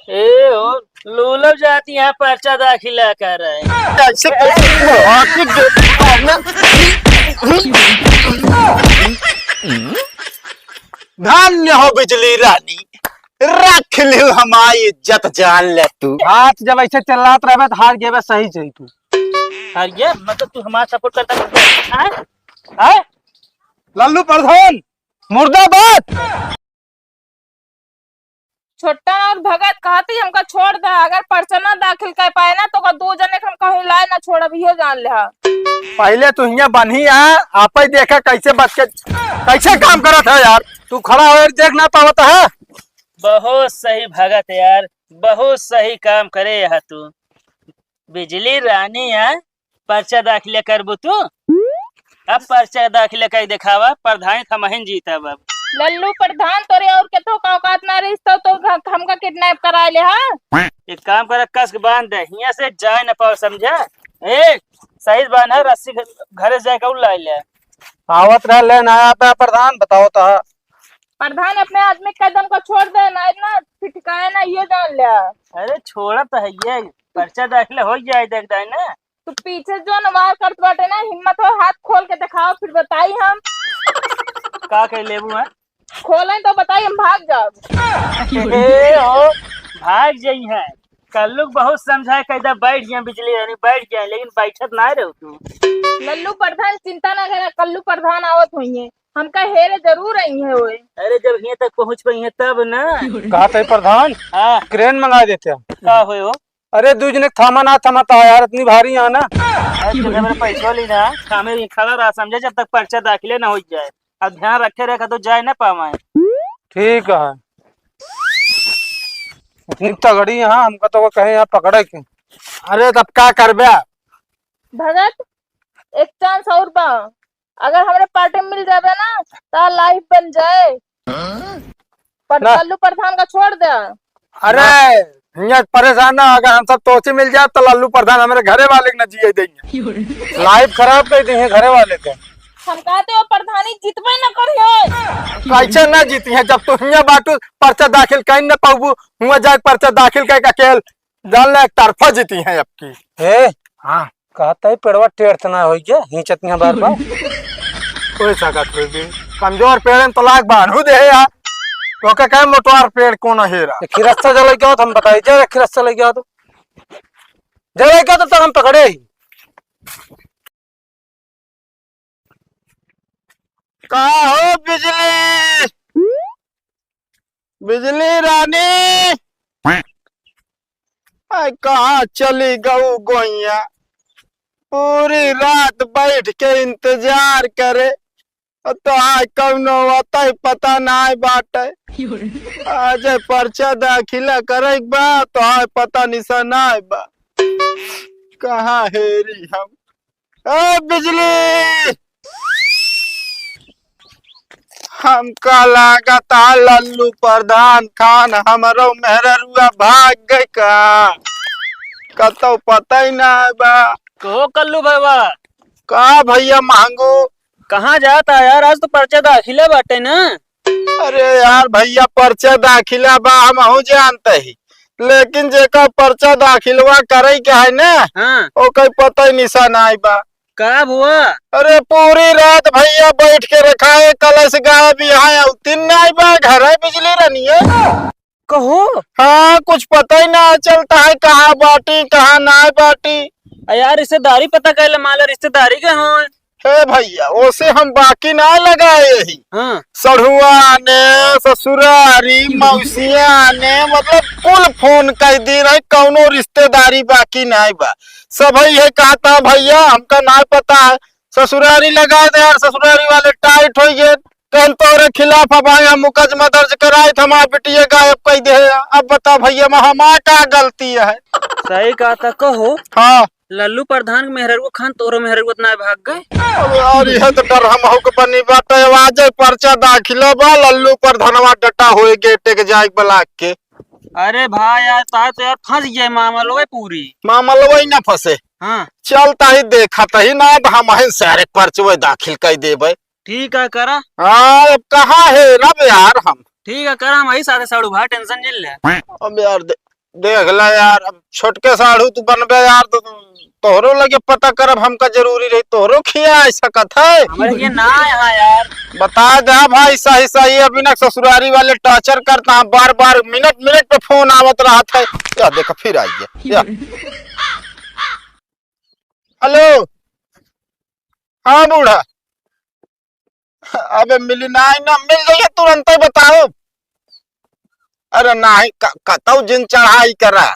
ए ओ लूलब जाती यहाँ पर्चा दाखिला कर रहे हैं। ऐसे धन्य हो बिजली रानी, रख लियो हमारी इज्जत जान ले तू। हाथ जब ऐसे चलात रहे तो हार गए सही चाहिए तू। और ये मतलब तू हमारा सपोर्ट करता है? लल्लू प्रधान मुर्दाबाद। छोटा और भगत कहती हमका छोड़ दे, अगर पर्चा न दाखिल कर पाए ना तो का दो जने हम कहीं लाए ना छोड़ अभी जान ले। पहले तू यहाँ बनी है, आप ही देखा कैसे बच के कैसे काम करत है यार। तू खड़ा हो देख ना पावत है। बहुत सही भगत यार, बहुत सही काम करे यह तू। बिजली रानी है, पर्चा दाखिला करबू तू। अब पर्चा दाखिला कर दिखावा, प्रधान थमहिन जीता बाब। लल्लू प्रधान तोरे और के तो औकात ना रही तो हमका किडनैप करा ले। हाँ एक काम कर, कस के बांध दे, यहाँ से जाए न पाओ, समझा? ए सही बांध है, रस्सी घरे से जाकर ला ले। आवत रह ले नया पे प्रधान बताओ तो। प्रधान अपने आदमी कदम को छोड़ दे ना फिटकाए ना ये जान ले। अरे छोड़ा तो है ये, पर्चा दाखिला हो जाए देख दाई ना। तू पीछे जो नवार करत बाटे ना, हिम्मत हो हाथ खोल के दिखाओ फिर बताई हम का कह लेबू है। खोलें तो बताई हम भाग जाओ। ए ओ भाग जाई है। कल्लू बहुत समझाए कैदा बैठ गया, बिजली रानी बैठ गया, लेकिन बैठत ना रहो तू। लल्लू प्रधान चिंता ना करे, कल्लू प्रधान आवत हुई है, हमका हेरे जरूर आई है ओए। अरे जब यहाँ तक पहुँच पाई है तब ना। कहा थे प्रधान हाँ क्रेन मंगा देते हैं। का हुए हो? अरे दूज ने थामा ना थमा था यार, इतनी भारी है ना। मेरे पैसा लेना खामे खड़ा रहा, समझे, जब तक पर्चा दाखिले ना हो जाए। अब ध्यान रखे रखा तो जाए ना पावाए। ठीक है, इतनी तगड़ी है हमको तो कहे यहाँ पकड़े के। अरे तब क्या करबे भगत, एक चांस और बा, अगर हमारे पार्टी में मिल जावे ना तो लाइफ बन जाए। पर लल्लू प्रधान का छोड़ दे। अरे यहाँ परेशान ना, अगर हम सब तोचे मिल जाए तो लल्लू प्रधान हमारे घरे वाले के न जिए देंगे। लाइफ खराब कर देंगे घरे वाले के। हम कहते हो प्रधानी जितबे न करिए। कैसे ना जीती है, जब तू यहाँ बाटू पर्चा दाखिल कर न पाबू, हुआ जाए पर्चा दाखिल कर अकेल जान एक तरफा जीती है आपकी। हाँ कहता है पेड़वा टेढ़ ना हो गया हिंचत बार बार। कोई सकत होगी कमजोर पेड़ तो लाग बांधू दे यार, तो क्या मोटवार पेड़ कौन हेरा। खिरस्ता जले क्या हम बताइए, जरा खिरस्ता ले गया तो जले क्या तो हम पकड़े ही। कहा हो बिजली, बिजली रानी कहा चली गऊ गोइया, पूरी रात बैठ के इंतजार करे तो कौनो आता पता ना बाटे। आज पर्चा दाखिला करे बा तो पता निशा ना बा, कहाँ हेरी हम। ए बिजली, हमका लागता लल्लू प्रधान खान हमारो मेहरुआ भाग गए कतो पता ही ना बा। कहो कल्लू बाबा, का भैया मांगू कहाँ जाता है यार? आज तो पर्चा दाखिला बाटे ना। अरे यार भैया पर्चा दाखिला बा हम जानते ही, लेकिन जेका पर्चा दाखिलवा करे क्या है ना, हाँ ओ कोई पता ही निशान आई बा। का हुआ? अरे पूरी रात भैया बैठ के रखा है, कलश गाय भी यहाँ तीन नहीं बा, घर है बिजली रनी है। कहो हाँ कुछ पता ही ना चलता है कहाँ बाटी कहाँ ना बाटी। यार रिश्तेदारी पता कर ले, माला रिश्तेदारी के हो। हे भैया ओसे हम बाकी ना लगाए ही। हाँ सढ़ुआ ने ससुरारी मौसिया ने मतलब कुल फोन कर दी रहे, कौनो रिश्तेदारी बाकी नहीं बा। सब है कहता भैया हमका ना पता है, ससुरारी लगा दे यार, ससुरारी वाले टाइट हो गए कहन तोरे खिलाफ अब आया मुकदमा दर्ज कराए हमारा बेटिया गायब कर दे। अब बता भैया हमारा क्या गलती है। सही कहा था। कहो हाँ लल्लू प्रधान मेहरुआ खान तोरो मेहरुआ ना भाग गए। और यह तो डर हम हो के बनी बात है, आज पर्चा दाखिला बा लल्लू प्रधानवा डटा होए गेटे के जाए ब्लाक के। अरे भाई यार तो यार फंस गए मामल हो पूरी। मामल वही ना फंसे, हाँ चलता ही देखता ही ना हम सारे पर्चे दाखिल कर देवे। ठीक है करा। हाँ अब कहाँ है रब यार हम। ठीक है करा, हम वही साथे साड़ू भाई टेंशन जिल ले। अब यार देख ला यार, अब छोटके साढ़ू तू बनबे यार तो तोहरो लगे पता करब हमका जरूरी रही, तोहरो खिया ऐसा कथा है। हमारे ये ना यहाँ यार। बता दे भाई, सही सही अभी ना ससुरारी वाले टॉर्चर करता है, बार बार मिनट मिनट पे फोन आवत रहा था। या देखो फिर आई है। हेलो, हाँ बूढ़ा, अबे मिली ना मिल गई तुरंत ही बताओ। अरे नहीं कतौ जिन चढ़ाई करा।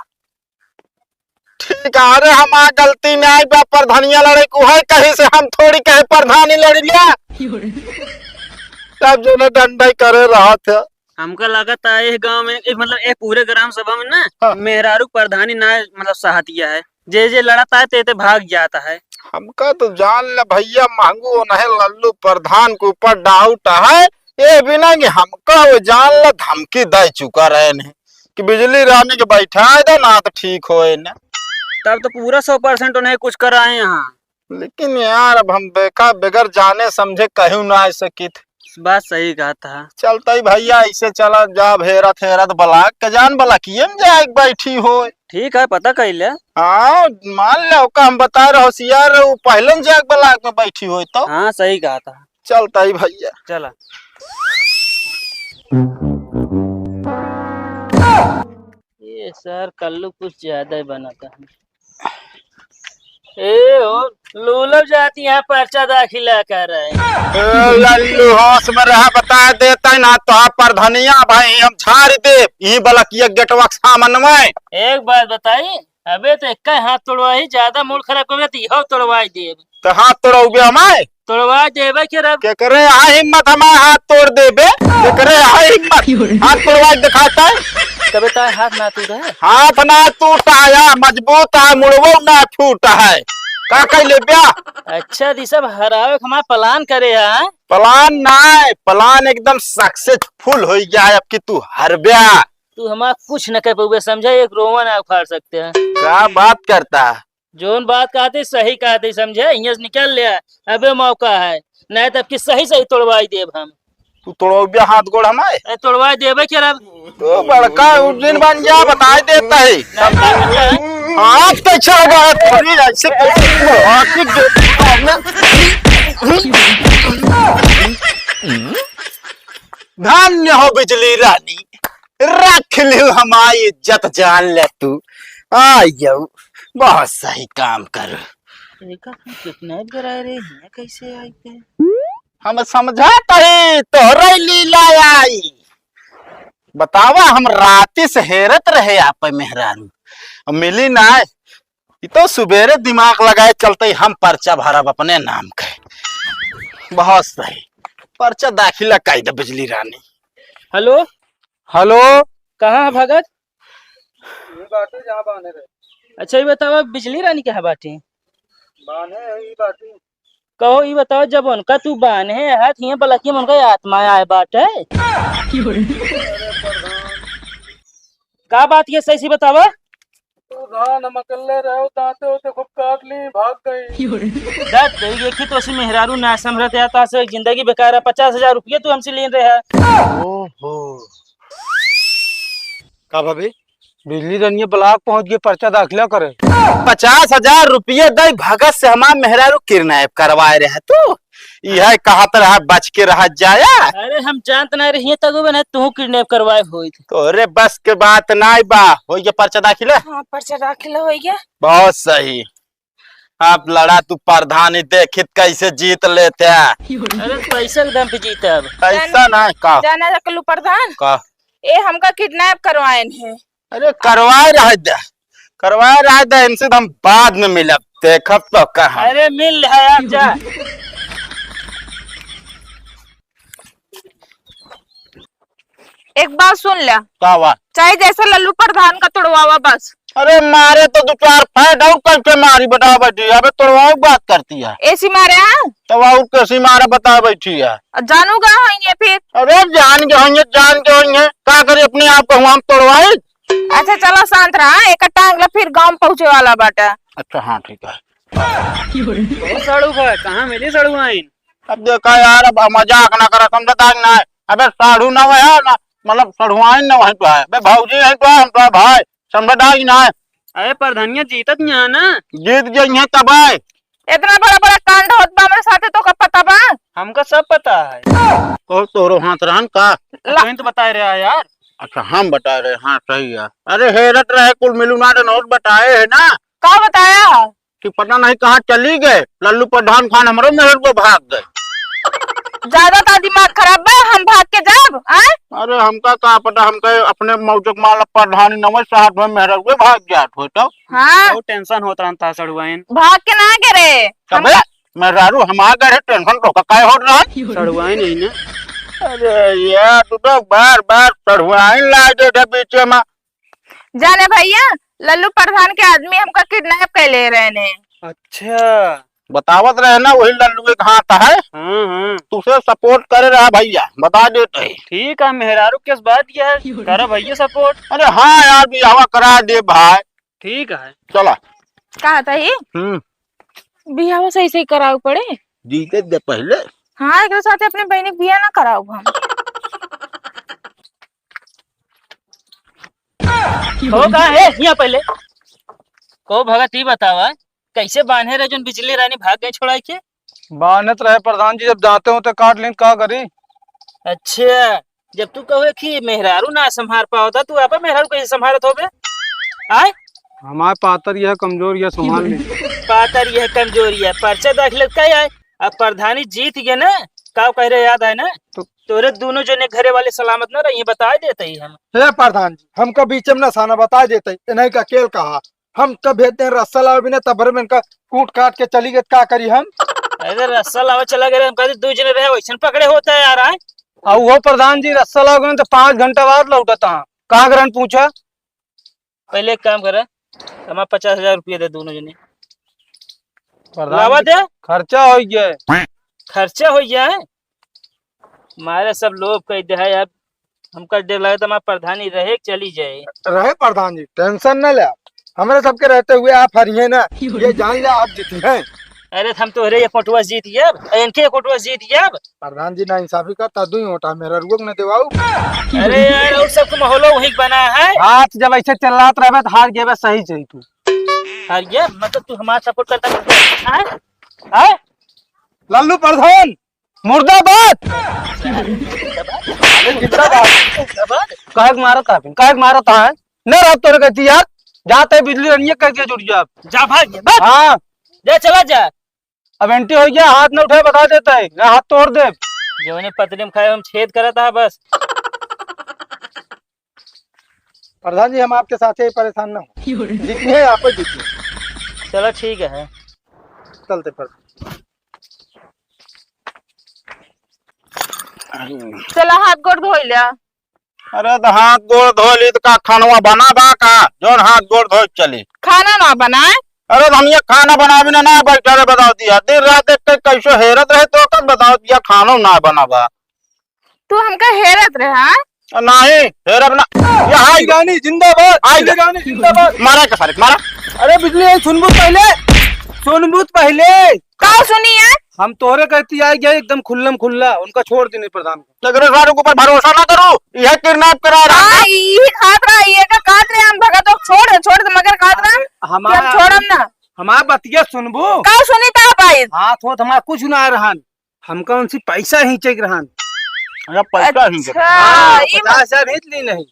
ठीक है, अरे हमारा गलती नहीं बा, प्रधानिया लड़े को है कहीं से, हम थोड़ी कहे प्रधानी लड़ लिया। तब जो ने डंडा करे रहा था। हमका लगा था ये गांव में मतलब एक पूरे ग्राम सभा में ना हाँ। मेहरारू प्रधानी ना मतलब सहातिया है, जे लड़ता है ते भाग जाता है। हमका तो जान ले भैया, मांगू नहीं लल्लू प्रधान के ऊपर डाउट है, ये बिना कि हमका वो जान ले धमकी दे चुका रहे ने कि बिजली रानी के बैठा दे ना तो ठीक हो ना। तब तो पूरा 100% उन्हें कुछ कराए यहाँ। लेकिन यार अब हम बगैर जाने समझे कहूँ ना ऐसे की बात सही कहा था। चलता ही भैया, ऐसे चला जा भेरा थेरा तो बलाक का जान बलाकिए में जाए बैठी हो। ठीक है, पता कर ले। हाँ मान लो का हम बता रहे होशियार, वो पहले जाग बलाक में बैठी हो तो। हाँ सही कहा था। चलता ही भैया, चला। ये सर कल्लू कुछ ज्यादा ही बनाता है। ए ओ लूलब जाती यहाँ पर्चा दाखिला कर रहे हैं। लल्लू होश में रहा, बता देता ना तो आप प्रधानिया भाई हम झाड़ दे यही बलकिया गेटवा सामन में। एक बात बताई, अबे तो एक हाथ तोड़वाई, ज्यादा मूड खराब कर तो तोड़वाई देब। तो हाथ तोड़ोगे हमारे, तोड़वा देबे के रब के करे यहाँ हिम्मत हमारे हाथ तोड़ देबे, के करे यहाँ हिम्मत हाथ तोड़वा दिखाता है। कभी तार हाथ ना टूटा है। हाथ ना टूटा है, मजबूत है, मुड़वो ना फूटा है। का कह ले ब्या? अच्छा दी सब हरावे हमारा प्लान करे है। प्लान ना, प्लान एकदम सक्सेसफुल हो गया है अब कि तू हर ब्या। तू हमारा कुछ न कर पाओगे, समझा? एक रोवन आप फाड़ सकते हैं। क्या बात करता है? जोन बात कहते सही कहते, समझे? यहाँ से निकल लिया, अबे मौका है, नहीं तब की सही सही तोड़वाई देब हम। तू तोड़ोगे हाथ गोड़ हमारे? तोड़वाई देबे के रब। तो बड़का उस दिन बन जा बता देता है। हाथ तो चढ़ा ऐसे धन्य हो बिजली रानी, रख लियो हमारी इज्जत जान ले तू। आयो बहुत सही काम कर। कितना करा रहे हैं, कैसे आई थे? हम समझाते है तोहरे लीला आई। बतावा हम राती से हेरत रहे आप मेहरारू मिली ना, तो सुबेरे दिमाग लगाए चलते हम पर्चा भरब अपने नाम के। बहुत सही, पर्चा दाखिला कर दे बिजली रानी। हेलो हेलो, कहाँ है भगत? अच्छा ये बताओ, बिजली रानी कहाँ बाटी? कहो ये बताओ, जब उनका तू बान है हाथ यहाँ बलकी में उनका आत्मा आए बात है। का बात ये सही सी बतावा। तू धान मकल्ले रहो, दांते होते खूब काट ली, भाग गई। दत ये तो मेहरारू ना समझते आता से जिंदगी बेकार है। 50,000 रुपये तू हमसे ले रहे है। ओहो, का भाभी बिजली रनिया ब्लॉक पहुंच गए, पर्चा दाखिला करे। 50,000 रुपये दे भगत से हमार मेहरारू किडनैप करवाए रहे तू। यह कहत रहा बच के रह जाया। अरे हम जानत ना रही तगो बने तू किडनैप करवाए होई। तोरे बस के बात नाई बा। हो गया पर्चा दाखिला? हाँ पर्चा दाखिला हो गया। बहुत सही। आप लड़ा तू प्रधानी, देखित कैसे जीत लेते हैं। अरे पैसा के दम पे जीता। अब ऐसा ना का जाना कल्लू प्रधान का ए हमका किडनैप करवाए हैं। अरे करवाए रह दे इनसे हम बाद में मिलब, देखब तो कहा। अरे मिल है आप जा। एक बात सुन लिया, कावा चाहे जैसे लल्लू प्रधान का तोड़वावा बस। अरे मारे तो 2-4 फाइट आउट करके मारी बता बैठी, अबे तोड़वाओ बात करती है। ऐसी मारे हैं तो आउट कैसी मारे बता बैठी है। जानूगा होंगे फिर। अरे जान के होंगे क्या करे अपने आप को हम तोड़वाए। अच्छा चलो शांत रहा, एक टांग ला फिर गांव पहुंचे वाला बाटा। अच्छा हाँ ठीक है। सड़ू है कहाँ मिली सड़ू आइन? अब देखा यार, अब मजाक ना करा, समझता ना है। अबे साढ़ू ना है ना, मतलब सढ़ुआइन ना वहीं तो है। भाजी है तो हम तो भाई समझदार ना है। अरे प्रधानिया जीतत यहाँ ना। जीत गई है तब आए। इतना बड़ा बड़ा कांड होत बा हमारे साथे तो का पता बा? हमका सब पता है। और तोरो हाथ रहन का। तुम तो बता रहे हो यार। अच्छा हम बता रहे, हाँ सही है। अरे हेरत रहे कुल मिलू ना नोट बताए है ना का बताया? कि पता नहीं कहाँ चली गए। लल्लू प्रधान खान हमारे मेहर को भाग गए। ज्यादा का दिमाग खराब बा, हम भाग के जाब आए? अरे हमका का पता, हमके अपने मौजूद माल प्रधानी नवल साहब में मेहर को भाग जात हो तो। हाँ बहुत टेंशन होता रहता सड़ुआइन। भाग के ना गिरे कबे मेहरारू हम आ गए टेंशन तो का हो रहा है। सड़ुआइन नहीं ना। अरे यार तू तो बार बार चढ़वाइन ला दे बीच में। जाने भैया लल्लू प्रधान के आदमी हमका किडनैप कर ले रहे ने। अच्छा बतावत रहे ना वही लल्लू के हाथ है। हाँ। तुसे सपोर्ट करे रहा भैया, बता देते। ठीक है मेहरारू किस बात किया है, करा भैया सपोर्ट। अरे हाँ यार बियाह करा दे भाई। ठीक है। चला। कहा था ही बियाह सही सही कराऊ पड़े। जीते दे पहले। हाँ एक साथ अपने बहनी के बियाह ना कराऊ हम। हो कहा है यहाँ पहले को भगत ही बतावा कैसे बांधे रहे जो बिजली रानी भाग गए छोड़ा के। बानत रहे प्रधान जी, जब जाते हो तो काट लें का करी। अच्छा जब तू कहे कि मेहरारू ना संभाल पाओ था, तू आप मेहरारू कैसे संभालत हो बे? आय हमारे पातर यह कमजोर यह संभाल ले। पातर यह कमजोरी है, पर्चा दाखिल का है। अब प्रधानी जीत गए ना, का कह रहे याद है ना? तो तोरे दोनों जने घरे वाले सलामत न रही, बता देते ही हम। हे प्रधान जी हमका बीच में नसाना बता देते, नहीं का केल कहा हम तब भेजते हैं रस्सा लाओ बिना तब भर में इनका कूट काट के चली गए, क्या करी हम। अरे रस्सा लावा चला गए, हम कहते दो जने रहे वैसे पकड़े होता है यार। आए और वो प्रधान जी रस्सा लाओ गए तो 5 घंटा बाद लौटता है, कहाँ ग्रहण पूछा। पहले एक काम करे, हमारा 50,000 रुपया दे दोनों जने। प्रधान लावा जी, दे, खर्चा हो गया। खर्चा हो जाए। हमारे सब लोग कह दे है अब हमका डर लगा तो हमारा प्रधानी रहे चली जाए। रहे प्रधान जी टेंशन न ले, हमारे सबके रहते हुए आप हरिये ना, ये जान ले आप जीती हैं। अरे हम तो रे ये कोटवा जीत गया, इनके कोटवा जीत गया। प्रधान जी ना इंसाफी करता दू होता मेरा रुक न देवाऊ। अरे यार उस सब को माहौल वही बना है। हाथ जब ऐसे चलात रहे तो हार गए सही चाहिए तू। हार गया मतलब तू हमारा सपोर्ट करता है? लल्लू प्रधान मुर्दाबाद। कहे मारा था, कहे मारा था न रात तोरे कहती यार जाते बिजली रनिए करके जुड़ जा। जा भाग गया बस। हाँ जा चला जा। अब एंटी हो गया, हाथ न उठाए बता देता है ना, हाथ तोड़ दे। जो ने पतली में खाए हम छेद करा था बस। प्रधान जी हम आपके साथ ही परेशान न हो, जितनी है आप जितनी। चलो ठीक है चलते पर चला हाथ गोड़ धो लिया। अरे तो हाथ गोड़ धो ली तो का खानवा बना बा का जोन हाथ गोड़ धो चली। खाना ना बनाए। अरे तो हम ये खाना बना भी ना बैठा रहे बताओ दिया, दिन रात एक कैसे हेरत रहे तो कब बताओ दिया खानो ना बना बा। तू हमका हेरत रहे हाँ? नहीं हेरब ना। यहाँ गानी जिंदाबाद, आई बिजली गानी जिंदाबाद। मारा का सारे मारा। अरे बिजली सुनबू पहले, सुनबू पहले। का सुनी है? हम तोरे कहती आई गए एकदम खुल्लम खुल्ला, उनका छोड़ देने प्रधान को। लेकिन सारों के ऊपर भरोसा ना करो, यह किडनैप करा रहा है। हाँ ये खात रहा, ये का काट रहे हम भगत को छोड़ दे मगर काट रहा हम छोड़म ना। हमारा बतिया सुनबू। का सुनी ता भाई? हाथ हो हमारा कुछ ना रहन, हमका उनसे पैसा ही चाहिए रहन। अरे पैसा ही अच्छा ये 50,000 भेज ली नहीं।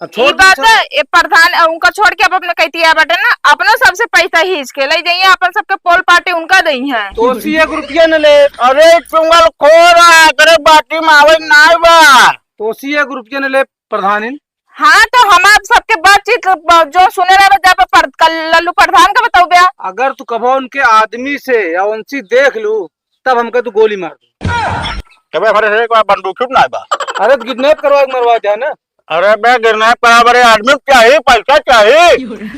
अब ये छोड़ बात है, ये प्रधान उनका छोड़ के अब अपने कहती है बटे ना अपना सबसे पैसा हिच के ले जाइए, अपन सबके पोल पार्टी उनका दई है। तो 1 रुपया न ले। अरे चुंगल खो रहा है, अरे बाटी मावे ना बा। तो 1 रुपया न ले प्रधान। हाँ तो हम आप सबके बातचीत जो सुने रहे जब लल्लू प्रधान का बताओ भैया। अगर तू कबो उनके आदमी से या उनसे देख लू तब हमका तू गोली मार दे। कबे हमारे एक बार बंदूक छूट ना बा। अरे तो किडनैप करवा के मरवा दे ना। अरे बे गिरना बराबर आदमी चाहिए, पैसा चाहिए।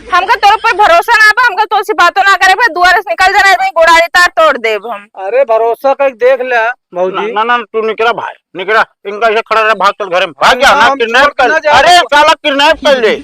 हमका तोर पर भरोसा ना बा, हमका तो सी बातों ना करे, फिर दुआरे से निकल जाना है गोड़ारी तार तोड़ देब हम। अरे भरोसा का देख ले भाजी। ना तू निकला भाई निकला, इनका ऐसे खड़ा रहा भाग चल घर में भाग गया ना, हम किडनैप छोड़ के कर। ना जा। अरे साला किडनैप कर ले।